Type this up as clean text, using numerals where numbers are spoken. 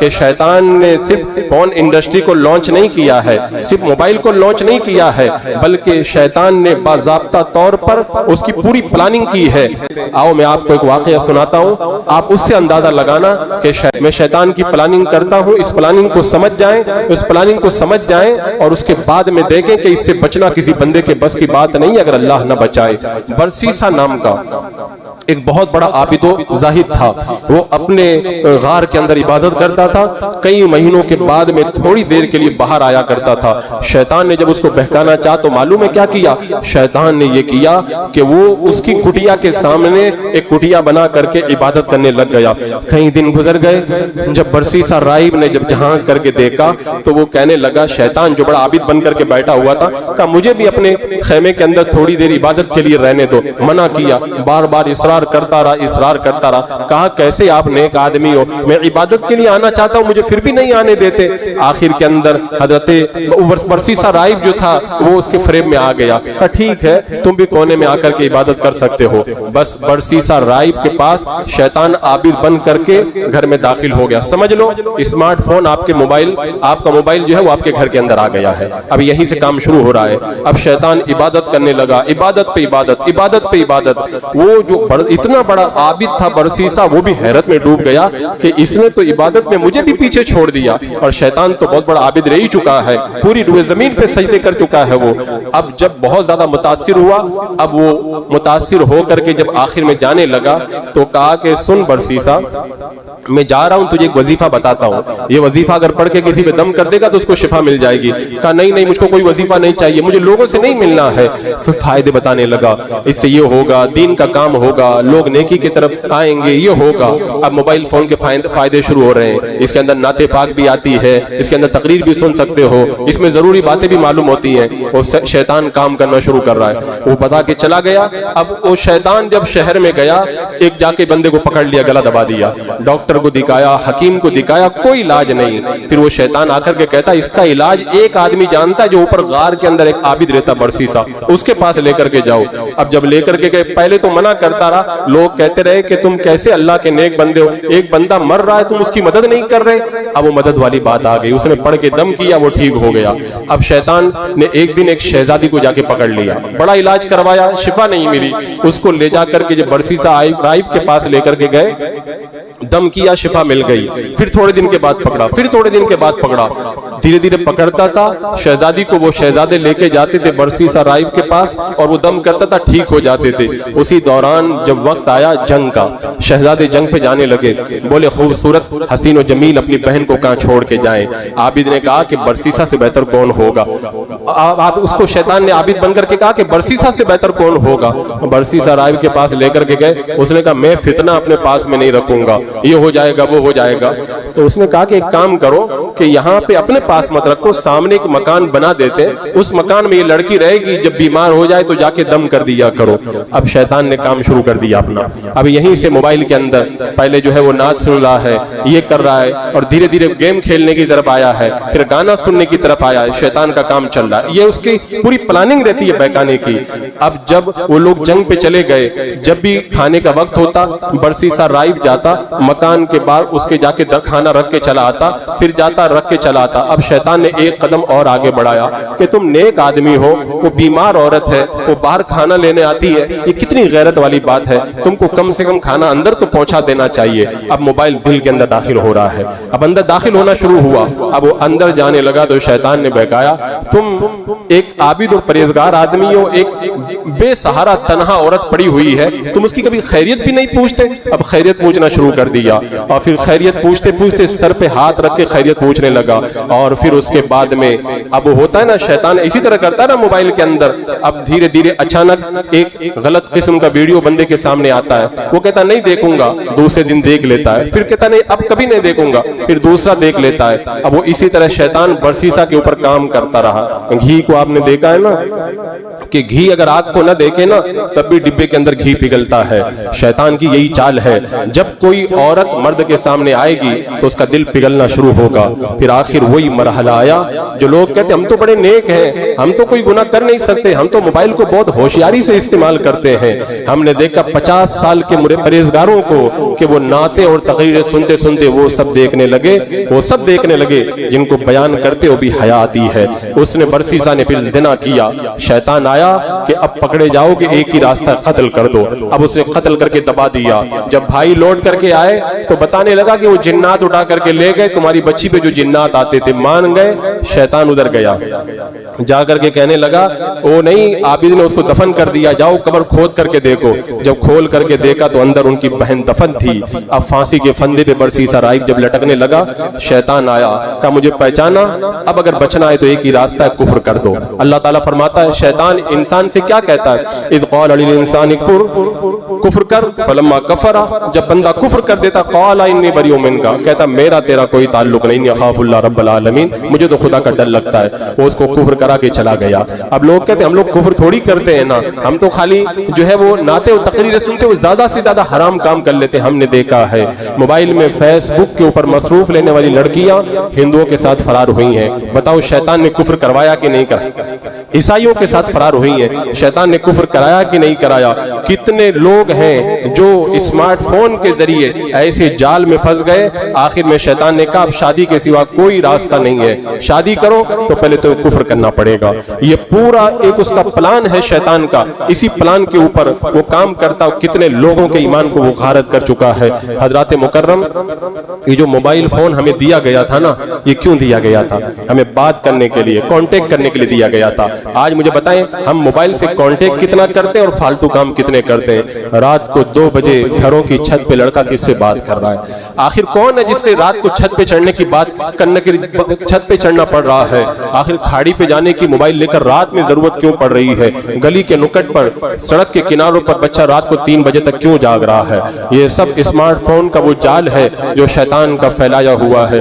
कि शैतान ने सिर्फ फोन इंडस्ट्री को लॉन्च नहीं किया है, सिर्फ मोबाइल को लॉन्च नहीं किया है, बल्कि शैतान ने बाज़ाब्ता तौर पर उसकी पूरी प्लानिंग की है। आओ मैं आपको एक वाकया सुनाता हूं, आप उससे अंदाजा लगाना कि मैं शैतान की प्लानिंग करता हूं। इस प्लानिंग को समझ जाएं, उस प्लानिंग को समझ जाएं और उसके बाद में देखें कि इससे बचना किसी बंदे के बस की बात नहीं अगर अल्लाह न बचाए। बरसीसा नाम का एक बहुत बड़ा आबिदो जाहिद था, वो अपने गार के अंदर इबादत करता था। कई महीनों के बाद में थोड़ी देर के लिए बाहर आया करता था। शैतान ने जब उसको बहकाना चाहा तो मालूम है क्या किया? शैतान ने ये किया कि वो उसकी कुटिया के सामने एक कुटिया बना करके इबादत करने लग गया। कई दिन गुजर गए, जब बरसीसा राइब ने जब झांक करके देखा तो वो कहने लगा, शैतान जो बड़ा आबिद बन करके बैठा हुआ था, कहा मुझे भी अपने खेमे के अंदर थोड़ी देर इबादत के लिए रहने दो। मना किया, बार बार इसरार करता रहा। कहा कैसे आप नेक आदमी हो, मैं इबादत के लिए आना चाहता हूं, मुझे फिर भी नहीं आने देते। आखिर के अंदर हजरत बरसीसा राइब जो था वो उसके फ्रेम में आ गया। कहा ठीक है, तुम भी कोने में आकर के इबादत कर सकते हो। बस बरसीसा राइब के पास शैतान आबिद बन करके घर में दाखिल हो गया। समझ लो स्मार्टफोन आपके मोबाइल, आपका मोबाइल जो है वो आपके घर के अंदर आ गया है। अब यहीं से काम शुरू हो रहा है। अब शैतान इबादत करने लगा, इबादत पे इबादत, इबादत पे इबादत। वो जो इतना बड़ा आबिद था बरसीसा, वो भी हैरत में डूब गया कि इसने तो इबादत में मुझे भी पीछे छोड़ दिया, और शैतान तो बहुत बड़ा आबिद रह ही चुका है, पूरी रुए जमीन पे सजदे कर चुका है वो। अब जब बहुत ज्यादा मुतासिर हुआ, अब वो मुतासिर होकर के जब आखिर में जाने लगा तो कहा कि सुन बरसीसा, मैं जा रहा हूं, तुझे एक वजीफा बताता हूं, ये वजीफा अगर पढ़ के किसी पे दम कर देगा तो उसको शिफा मिल जाएगी। कहा नहीं नहीं, मुझको कोई वजीफा नहीं चाहिए, मुझे लोगों से नहीं मिलना है। फिर फायदे बताने लगा, इससे ये होगा, दीन का काम होगा, लोग नेकी की तरफ आएंगे, ये होगा। अब मोबाइल फोन के फायदे शुरू हो रहे हैं, इसके अंदर नाते पाक भी आती है, इसके अंदर तकरीर भी सुन सकते हो, इसमें जरूरी बातें भी मालूम होती हैं। वो शैतान काम करना शुरू कर रहा है, वो बता के चला गया। अब वो शैतान जब शहर में गया, एक जाके बंदे को पकड़ लिया, गला दबा दिया, डॉक्टर को दिखाया, हकीम को दिखाया, कोई इलाज नहीं। फिर वो शैतान आकर के कहता, इसका इलाज एक आदमी जानता है जो ऊपर गार के अंदर एक आबिद रहता बरसीसा, उसके पास लेकर के जाओ। अब जब लेकर के गए, पहले तो मना करता रहा, लोग कहते रहे कि तुम कैसे अल्लाह के नेक बंदे हो, एक बंदा मर रहा है तुम उसकी मदद नहीं कर रहे। अब वो मदद वाली बात आ गई, उसने पढ़ के दम किया, वो ठीक हो गया। अब शैतान ने एक दिन एक शहजादी को जाके पकड़ लिया, बड़ा इलाज करवाया, शिफा नहीं मिली, उसको ले जाकर के जब बरसीसा राइब के पास लेकर के गए, दम किया, शिफा मिल गई। फिर थोड़े दिन के बाद पकड़ा, फिर थोड़े दिन के बाद पकड़ा, धीरे धीरे पकड़ता था शहजादी को। वो शहजादे लेके जाते थे बरसीसा राइब के पास और वो दम करता था, ठीक हो जाते थे। उसी दौरान जब वक्त आया जंग का, शहजादे जंग पे जाने लगे। बोले खूबसूरत हसीन और जमील अपनी बहन को कहां छोड़ के जाएं। आबिद ने कहा कि बरसीसा से बेहतर कौन होगा। आप उसको शैतान ने आबिद बनकर के कहा कि बरसीसा से बेहतर कौन होगा। बरसीसा राइब के पास लेकर के गए, उसने कहा मैं फितना अपने पास में नहीं रखूंगा, ये हो जाएगा वो हो जाएगा। तो उसने कहा कि एक काम करो कि यहाँ पे अपने पास मत रखो, सामने एक मकान बना देते, उस मकान में ये लड़की रहेगी, जब बीमार हो जाए तो जाके दम कर दिया करो। अब शैतान ने काम शुरू कर दिया अपना। अब यहीं से मोबाइल के अंदर पहले जो है वो नाच सुन रहा है, ये कर रहा है, और धीरे धीरे गेम खेलने की तरफ आया है, फिर गाना सुनने की तरफ आया है। शैतान का काम चल रहा है, ये उसकी पूरी प्लानिंग रहती है बहकाने की। अब जब वो लोग जंग पे चले गए, जब भी खाने का वक्त होता, बरसीसा राइब जाता मकान के बाहर, उसके जाके खाना रख के चला आता, फिर जाता रख के चला आता। अब शैतान ने एक कदम और आगे बढ़ाया कि तुम नेक आदमी हो, वो बीमार औरत है, वो बाहर खाना लेने आती है, ये कितनी गैरत वाली बात है, तुमको कम से कम खाना अंदर तो पहुंचा देना चाहिए। अब मोबाइल दिल के अंदर दाखिल हो रहा है, अब अंदर दाखिल होना शुरू हुआ। अब वो अंदर जाने लगा तो शैतान ने बहकाया, तुम एक आबिद और परहेजगार आदमी हो, एक बेसहारा तन्हा औरत पड़ी हुई है, तुम उसकी कभी खैरियत भी नहीं पूछते। अब खैरियत पूछना शुरू कर दिया, और फिर खैरियत पूछते पूछते सर पे हाथ रख के खैरियत पूछने लगा। और फिर उसके बाद में अब होता है ना, शैतान इसी तरह करता है ना मोबाइल के अंदर। अब धीरे धीरे अचानक एक गलत किस्म का वीडियो बंदे के सामने आता है, वो कहता नहीं देखूंगा, दूसरे दिन देख लेता है, फिर कहता नहीं अब कभी नहीं देखूंगा, फिर दूसरा देख लेता है। अब वो इसी तरह शैतान बरसीसा के ऊपर काम करता रहा। घी को आपने देखा है ना कि घी अगर आग को ना देखे ना तब भी डिब्बे के अंदर घी पिघलता है। शैतान की यही चाल है, जब कोई औरत मर्द के सामने आएगी तो उसका दिल पिघलना शुरू होगा, फिर आखिर वही मरहला आया, जो लोग कहते हम तो बड़े नेक हैं, हम तो कोई गुनाह कर नहीं सकते, हम तो मोबाइल को बहुत होशियारी से इस्तेमाल करते हैं। हमने देखा 50 साल के परहेजगारों को कि वो नाते और तकरीरें सुनते सुनते वो सब देखने लगे जिनको बयान करते हो भी हया आती है। उसने बरसीसा ने फिर जिना किया। शैतान आया कि अब पकड़े जाओगे, एक ही रास्ता, कत्ल कर दो। अब उसने कत्ल करके दबा दिया। जब भाई लौट करके आए तो बताने लगा कि वो जिन्नात उठा करके ले गए, तुम्हारी बच्ची पे जो जिन्नात आते थे मान गए। शैतान उधर गया, जा करके कहने लगा वो नहीं, आबिद ने उसको दफन कर दिया, जाओ कब्र खोद करके देखो। जब खोल करके देखा तो अंदर उनकी बहन दफन थी। अब फांसी के फंदे पे बरसीसा राइब जब लटकने लगा, शैतान आया, कहा मुझे पहचाना, अब अगर बचना है तो एक ही रास्ता है, कुफ्र कर दो। अल्लाह ताला फरमाता है शैतान इंसान से क्या कहता है, इज़ क़ाल लिल इंसानि कुफ्र, कुफ्र कर, फलम्मा कफरा, जब बंदा कुफ्र कर देता, क़ाल इन्नी बरीउ मिनका, कहता मेरा तेरा कोई ताल्लुक नहीं, अख़ाफ़ुल्लाह रब्बुल आलमीन, मुझे तो खुदा का डर लगता है। वो उसको कुफ्र करा के चला गया। अब लोग कहते हम लोग कुफ्र थोड़ी करते हैं ना, हम तो खाली जो है वो नाते और तकरीरें सुनते हो, ज्यादा से ज्यादा हराम काम कर लेते। हमने देखा है मोबाइल में फेसबुक के ऊपर मसरूफ लेने वाली लड़कियां हिंदुओं के साथ फरार हुई हैं। बताओ शैतान ने कुफ्र करवाया कि नहीं कराया? ईसाइयों के साथ फरार हुई हैं, शैतान ने कुफ्र कराया कि नहीं कराया? कितने लोग हैं जो स्मार्टफोन के जरिए ऐसे जाल में फंस गए, आखिर में शैतान ने कहा अब शादी के सिवा कोई रास्ता नहीं है, शादी करो तो पहले तो कुफ्र करना पड़ेगा। ये पूरा एक उसका प्लान है शैतान का, इसी प्लान के ऊपर वो काम करता। कितने लोगों के ईमान को वो गारत कर चुका है। हजरात मुकर्रम, ये जो मोबाइल फोन हमें दिया गया था ना, ये क्यों दिया गया था? हमें बात करने के लिए, कांटेक्ट करने के लिए दिया गया था। आज मुझे बताएं हम मोबाइल से कांटेक्ट कितना करते हैं और फालतू काम कितने करते हैं? रात को 2 बजे घरों की छत पे लड़का किससे बात कर रहा है? आखिर कौन है जिससे रात को छत पे चढ़ने की बात करने के लिए छत पे चढ़ना पड़ रहा है? आखिर खाड़ी पे जाने की मोबाइल लेकर रात में जरूरत क्यों पड़ रही है? गली के नुक्कड़ पर, सड़क के किनारों पर बच्चा रात को 3 बजे तक क्यों जाग रहा है? ये सब स्मार्टफोन का वो जाल है जो शैतान का फैलाया हुआ है।